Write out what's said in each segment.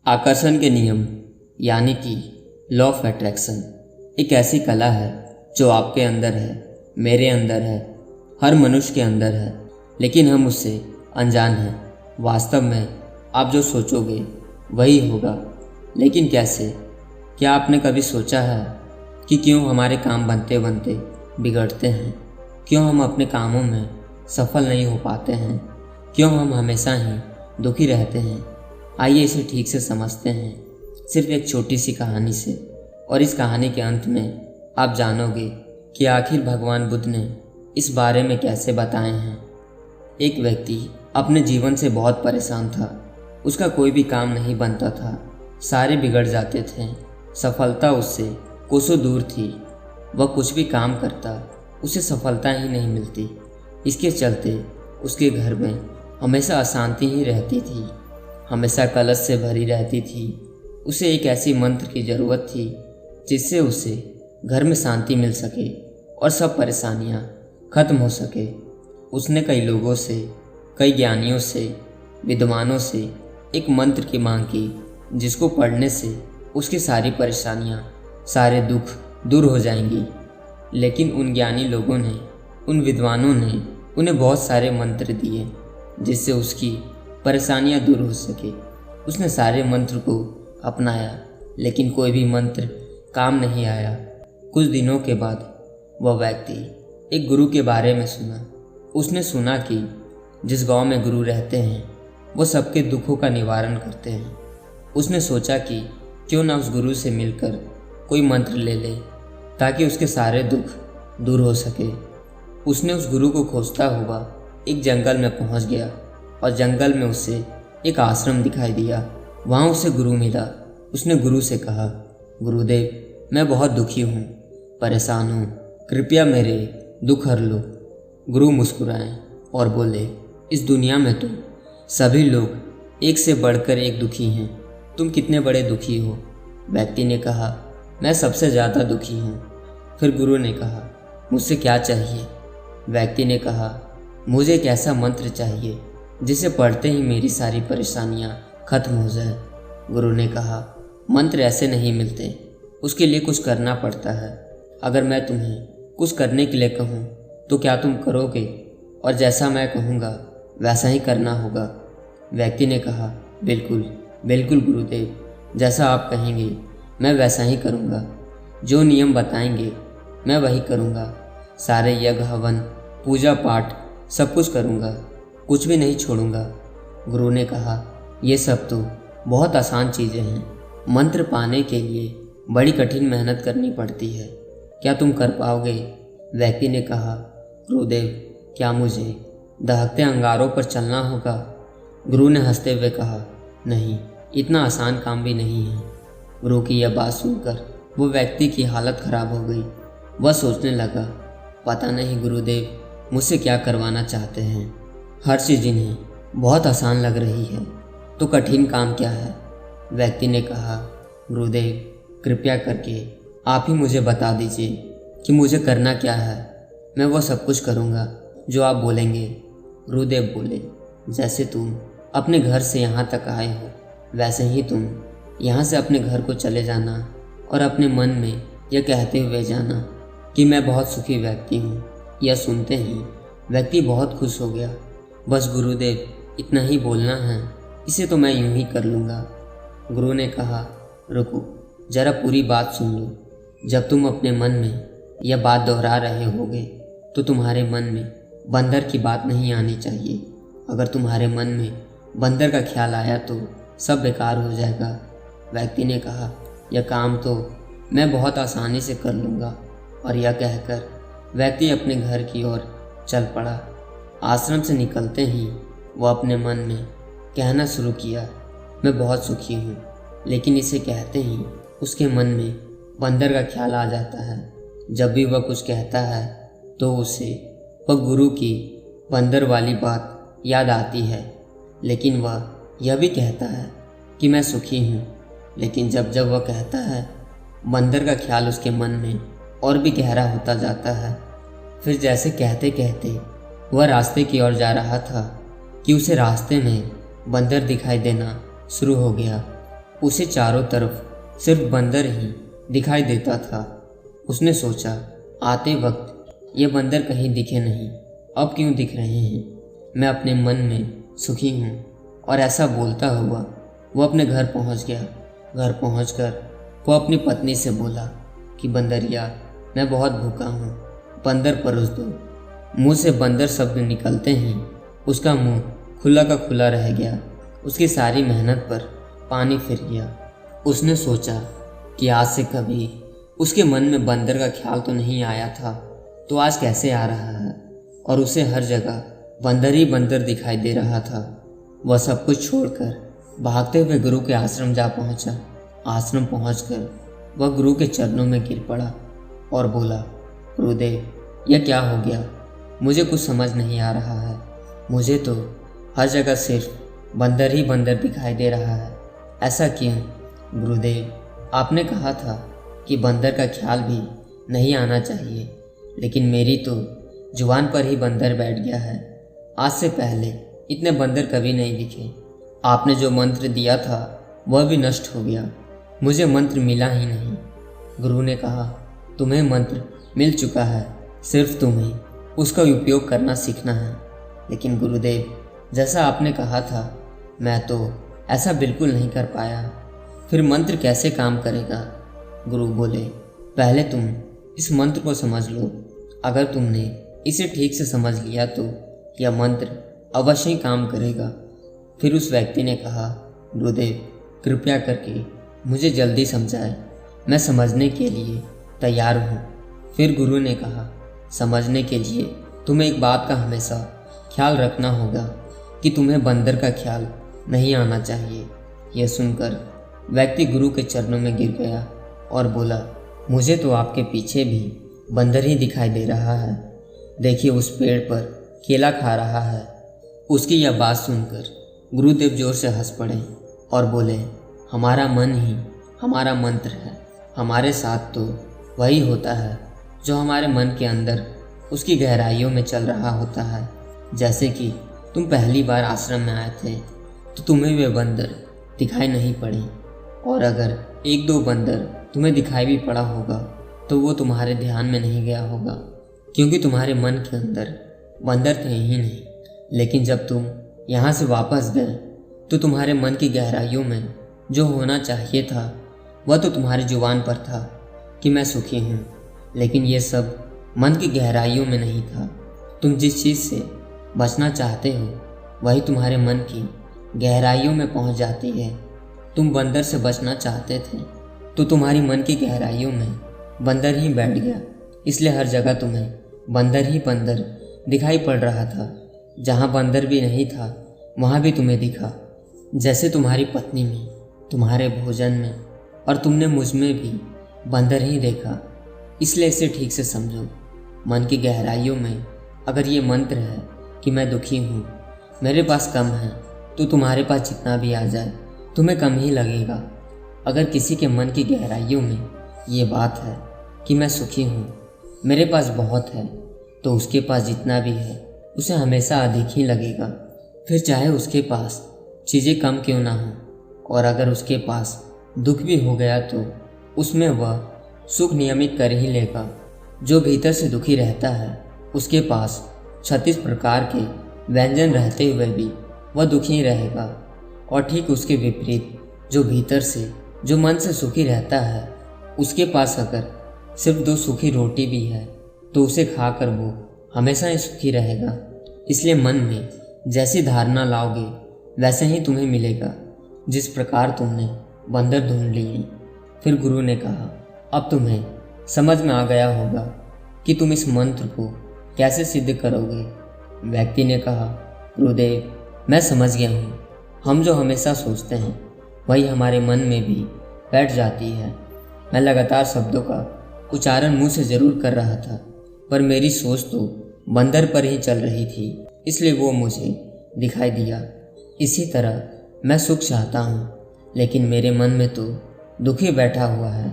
आकर्षण के नियम यानी कि लॉ ऑफ अट्रैक्शन एक ऐसी कला है जो आपके अंदर है, मेरे अंदर है, हर मनुष्य के अंदर है, लेकिन हम उससे अनजान हैं। वास्तव में आप जो सोचोगे वही होगा, लेकिन कैसे? क्या आपने कभी सोचा है कि क्यों हमारे काम बनते बनते बिगड़ते हैं? क्यों हम अपने कामों में सफल नहीं हो पाते हैं? क्यों हम हमेशा ही दुखी रहते हैं? आइए इसे ठीक से समझते हैं, सिर्फ एक छोटी सी कहानी से। और इस कहानी के अंत में आप जानोगे कि आखिर भगवान बुद्ध ने इस बारे में कैसे बताए हैं। एक व्यक्ति अपने जीवन से बहुत परेशान था। उसका कोई भी काम नहीं बनता था, सारे बिगड़ जाते थे, सफलता उससे कोसों दूर थी। वह कुछ भी काम करता उसे सफलता ही नहीं मिलती। इसके चलते उसके घर में हमेशा अशांति ही रहती थी, हमेशा कलश से भरी रहती थी। उसे एक ऐसी मंत्र की ज़रूरत थी जिससे उसे घर में शांति मिल सके और सब परेशानियां खत्म हो सके। उसने कई लोगों से, कई ज्ञानियों से, विद्वानों से एक मंत्र की मांग की जिसको पढ़ने से उसकी सारी परेशानियां, सारे दुख दूर हो जाएंगी। लेकिन उन ज्ञानी लोगों ने, उन विद्वानों ने उन्हें बहुत सारे मंत्र दिए जिससे उसकी परेशानियां दूर हो सके। उसने सारे मंत्र को अपनाया, लेकिन कोई भी मंत्र काम नहीं आया। कुछ दिनों के बाद वह व्यक्ति एक गुरु के बारे में सुना। उसने सुना कि जिस गांव में गुरु रहते हैं वो सबके दुखों का निवारण करते हैं। उसने सोचा कि क्यों ना उस गुरु से मिलकर कोई मंत्र ले ले ताकि उसके सारे दुख दूर हो सके। उसने उस गुरु को खोजता हुआ एक जंगल में पहुंच गया और जंगल में उसे एक आश्रम दिखाई दिया। वहाँ उसे गुरु मिला। उसने गुरु से कहा, गुरुदेव, मैं बहुत दुखी हूँ, परेशान हूँ, कृपया मेरे दुख हर लो। गुरु मुस्कुराए और बोले, इस दुनिया में तो सभी लोग एक से बढ़कर एक दुखी हैं। तुम कितने बड़े दुखी हो? व्यक्ति ने कहा, मैं सबसे ज़्यादा दुखी हूँ। फिर गुरु ने कहा, मुझसे क्या चाहिए? व्यक्ति ने कहा, मुझे एक ऐसा मंत्र चाहिए जिसे पढ़ते ही मेरी सारी परेशानियाँ खत्म हो जाए। गुरु ने कहा, मंत्र ऐसे नहीं मिलते, उसके लिए कुछ करना पड़ता है। अगर मैं तुम्हें कुछ करने के लिए कहूँ तो क्या तुम करोगे? और जैसा मैं कहूँगा वैसा ही करना होगा। व्यक्ति ने कहा, बिल्कुल बिल्कुल गुरुदेव, जैसा आप कहेंगे मैं वैसा ही करूँगा। जो नियम बताएंगे मैं वही करूँगा। सारे यज्ञ, हवन, पूजा पाठ सब कुछ करूँगा, कुछ भी नहीं छोड़ूंगा। गुरु ने कहा, ये सब तो बहुत आसान चीज़ें हैं। मंत्र पाने के लिए बड़ी कठिन मेहनत करनी पड़ती है, क्या तुम कर पाओगे? व्यक्ति ने कहा, गुरुदेव, क्या मुझे दहकते अंगारों पर चलना होगा? गुरु ने हंसते हुए कहा, नहीं, इतना आसान काम भी नहीं है। गुरु की यह बात सुनकर वो व्यक्ति की हालत खराब हो गई। वह सोचने लगा, पता नहीं गुरुदेव मुझसे क्या करवाना चाहते हैं। हर चीज़ इन्हें बहुत आसान लग रही है, तो कठिन काम क्या है? व्यक्ति ने कहा, गुरुदेव, कृपया करके आप ही मुझे बता दीजिए कि मुझे करना क्या है। मैं वो सब कुछ करूँगा जो आप बोलेंगे। गुरुदेव बोले, जैसे तुम अपने घर से यहाँ तक आए हो वैसे ही तुम यहाँ से अपने घर को चले जाना और अपने मन में यह कहते हुए जाना कि मैं बहुत सुखी व्यक्ति हूँ। यह सुनते ही व्यक्ति बहुत खुश हो गया। बस गुरुदेव, इतना ही बोलना है, इसे तो मैं यूं ही कर लूँगा। गुरु ने कहा, रुको, जरा पूरी बात सुन लो। जब तुम अपने मन में यह बात दोहरा रहे होगे तो तुम्हारे मन में बंदर की बात नहीं आनी चाहिए। अगर तुम्हारे मन में बंदर का ख्याल आया तो सब बेकार हो जाएगा। व्यक्ति ने कहा, यह काम तो मैं बहुत आसानी से कर लूँगा। और यह कहकर व्यक्ति अपने घर की ओर चल पड़ा। आश्रम से निकलते ही वह अपने मन में कहना शुरू किया, मैं बहुत सुखी हूँ। लेकिन इसे कहते ही उसके मन में बंदर का ख्याल आ जाता है। जब भी वह कुछ कहता है तो उसे वह गुरु की बंदर वाली बात याद आती है। लेकिन वह यह भी कहता है कि मैं सुखी हूँ। लेकिन जब जब वह कहता है, बंदर का ख्याल उसके मन में और भी गहरा होता जाता है। फिर जैसे कहते कहते वह रास्ते की ओर जा रहा था कि उसे रास्ते में बंदर दिखाई देना शुरू हो गया। उसे चारों तरफ सिर्फ बंदर ही दिखाई देता था। उसने सोचा, आते वक्त ये बंदर कहीं दिखे नहीं, अब क्यों दिख रहे हैं? मैं अपने मन में सुखी हूँ। और ऐसा बोलता हुआ वो अपने घर पहुँच गया। घर पहुँचकर वो अपनी पत्नी से बोला कि बंदरिया, मैं बहुत भूखा हूँ, बंदर परोस दो। मुंह से बंदर शब्द निकलते ही उसका मुंह खुला का खुला रह गया। उसकी सारी मेहनत पर पानी फिर गया। उसने सोचा कि आज से कभी उसके मन में बंदर का ख्याल तो नहीं आया था, तो आज कैसे आ रहा है? और उसे हर जगह बंदर ही बंदर दिखाई दे रहा था। वह सब कुछ छोड़कर भागते हुए गुरु के आश्रम जा पहुंचा। आश्रम पहुंचकर वह गुरु के चरणों में गिर पड़ा और बोला, गुरुदेव, यह क्या हो गया? मुझे कुछ समझ नहीं आ रहा है। मुझे तो हर जगह सिर्फ बंदर ही बंदर दिखाई दे रहा है। ऐसा क्यों? गुरुदेव, आपने कहा था कि बंदर का ख्याल भी नहीं आना चाहिए, लेकिन मेरी तो जुबान पर ही बंदर बैठ गया है। आज से पहले इतने बंदर कभी नहीं दिखे। आपने जो मंत्र दिया था वह भी नष्ट हो गया, मुझे मंत्र मिला ही नहीं। गुरु ने कहा, तुम्हें मंत्र मिल चुका है, सिर्फ तुम्हें उसका उपयोग करना सीखना है। लेकिन गुरुदेव, जैसा आपने कहा था, मैं तो ऐसा बिल्कुल नहीं कर पाया। फिर मंत्र कैसे काम करेगा? गुरु बोले, पहले तुम इस मंत्र को समझ लो। अगर तुमने इसे ठीक से समझ लिया तो यह मंत्र अवश्य ही काम करेगा। फिर उस व्यक्ति ने कहा, गुरुदेव, कृपया करके मुझे जल्दी समझाएं, मैं समझने के लिए तैयार हूँ। फिर गुरु ने कहा, समझने के लिए तुम्हें एक बात का हमेशा ख्याल रखना होगा कि तुम्हें बंदर का ख्याल नहीं आना चाहिए। यह सुनकर व्यक्ति गुरु के चरणों में गिर गया और बोला, मुझे तो आपके पीछे भी बंदर ही दिखाई दे रहा है। देखिए, उस पेड़ पर केला खा रहा है। उसकी यह बात सुनकर गुरुदेव जोर से हंस पड़े और बोले, हमारा मन ही हमारा मंत्र है। हमारे साथ तो वही होता है जो हमारे मन के अंदर उसकी गहराइयों में चल रहा होता है। जैसे कि तुम पहली बार आश्रम में आए थे तो तुम्हें वे बंदर दिखाई नहीं पड़े, और अगर एक दो बंदर तुम्हें दिखाई भी पड़ा होगा तो वो तुम्हारे ध्यान में नहीं गया होगा, क्योंकि तुम्हारे मन के अंदर बंदर थे ही नहीं। लेकिन जब तुम यहाँ से वापस गए तो तुम्हारे मन की गहराइयों में जो होना चाहिए था वह तो तुम्हारी जुबान पर था कि मैं सुखी हूँ, लेकिन ये सब मन की गहराइयों में नहीं था। तुम जिस चीज़ से बचना चाहते हो वही तुम्हारे मन की गहराइयों में पहुँच जाती है। तुम बंदर से बचना चाहते थे तो तुम्हारी मन की गहराइयों में बंदर ही बैठ गया, इसलिए हर जगह तुम्हें बंदर ही बंदर दिखाई पड़ रहा था। जहाँ बंदर भी नहीं था वहाँ भी तुम्हें दिखा। जैसे तुम्हारी पत्नी में, तुम्हारे भोजन में और तुमने मुझ में भी बंदर ही देखा। इसलिए इसे ठीक से समझो। मन की गहराइयों में अगर ये मंत्र है कि मैं दुखी हूँ, मेरे पास कम है, तो तुम्हारे पास जितना भी आ जाए तुम्हें कम ही लगेगा। अगर किसी के मन की गहराइयों में ये बात है कि मैं सुखी हूँ, मेरे पास बहुत है, तो उसके पास जितना भी है उसे हमेशा अधिक ही लगेगा। फिर चाहे उसके पास चीज़ें कम क्यों ना हो, और अगर उसके पास दुख भी हो गया तो उसमें वह सुख नियमित कर ही लेगा। जो भीतर से दुखी रहता है उसके पास 36 प्रकार के व्यंजन रहते हुए भी वह दुखी रहेगा, और ठीक उसके विपरीत जो भीतर से, जो मन से सुखी रहता है, उसके पास अगर सिर्फ 2 सूखी रोटी भी है तो उसे खाकर वो हमेशा ही सुखी रहेगा। इसलिए मन में जैसी धारणा लाओगे वैसे ही तुम्हें मिलेगा, जिस प्रकार तुमने बंदर ढूंढ लिए। फिर गुरु ने कहा, अब तुम्हें समझ में आ गया होगा कि तुम इस मंत्र को कैसे सिद्ध करोगे। व्यक्ति ने कहा, गुरुदेव, मैं समझ गया हूँ। हम जो हमेशा सोचते हैं वही हमारे मन में भी बैठ जाती है। मैं लगातार शब्दों का उच्चारण मुंह से जरूर कर रहा था, पर मेरी सोच तो बंदर पर ही चल रही थी, इसलिए वो मुझे दिखाई दिया। इसी तरह मैं सुख चाहता हूँ, लेकिन मेरे मन में तो दुखी बैठा हुआ है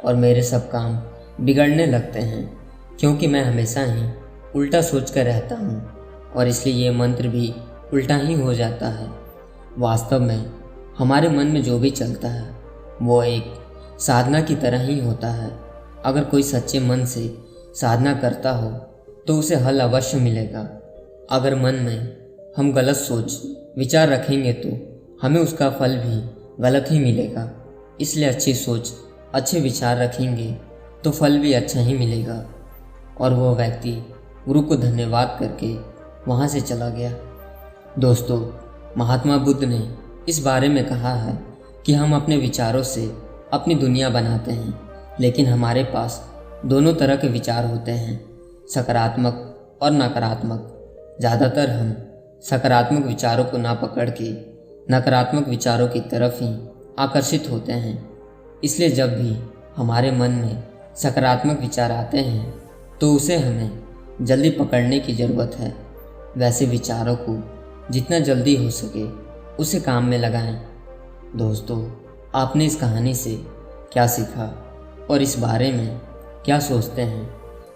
और मेरे सब काम बिगड़ने लगते हैं, क्योंकि मैं हमेशा ही उल्टा सोच कर रहता हूँ, और इसलिए ये मंत्र भी उल्टा ही हो जाता है। वास्तव में हमारे मन में जो भी चलता है वो एक साधना की तरह ही होता है। अगर कोई सच्चे मन से साधना करता हो तो उसे हल अवश्य मिलेगा। अगर मन में हम गलत सोच विचार रखेंगे तो हमें उसका फल भी गलत ही मिलेगा। इसलिए अच्छी सोच, अच्छे विचार रखेंगे तो फल भी अच्छा ही मिलेगा। और वह व्यक्ति गुरु को धन्यवाद करके वहाँ से चला गया। दोस्तों, महात्मा बुद्ध ने इस बारे में कहा है कि हम अपने विचारों से अपनी दुनिया बनाते हैं, लेकिन हमारे पास दोनों तरह के विचार होते हैं, सकारात्मक और नकारात्मक। ज़्यादातर हम सकारात्मक विचारों को ना पकड़ के नकारात्मक विचारों की तरफ ही आकर्षित होते हैं। इसलिए जब भी हमारे मन में सकारात्मक विचार आते हैं तो उसे हमें जल्दी पकड़ने की ज़रूरत है। वैसे विचारों को जितना जल्दी हो सके उसे काम में लगाएं। दोस्तों, आपने इस कहानी से क्या सीखा और इस बारे में क्या सोचते हैं,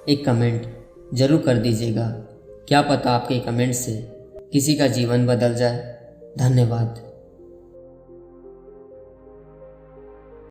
एक कमेंट ज़रूर कर दीजिएगा। क्या पता आपके कमेंट से किसी का जीवन बदल जाए। धन्यवाद।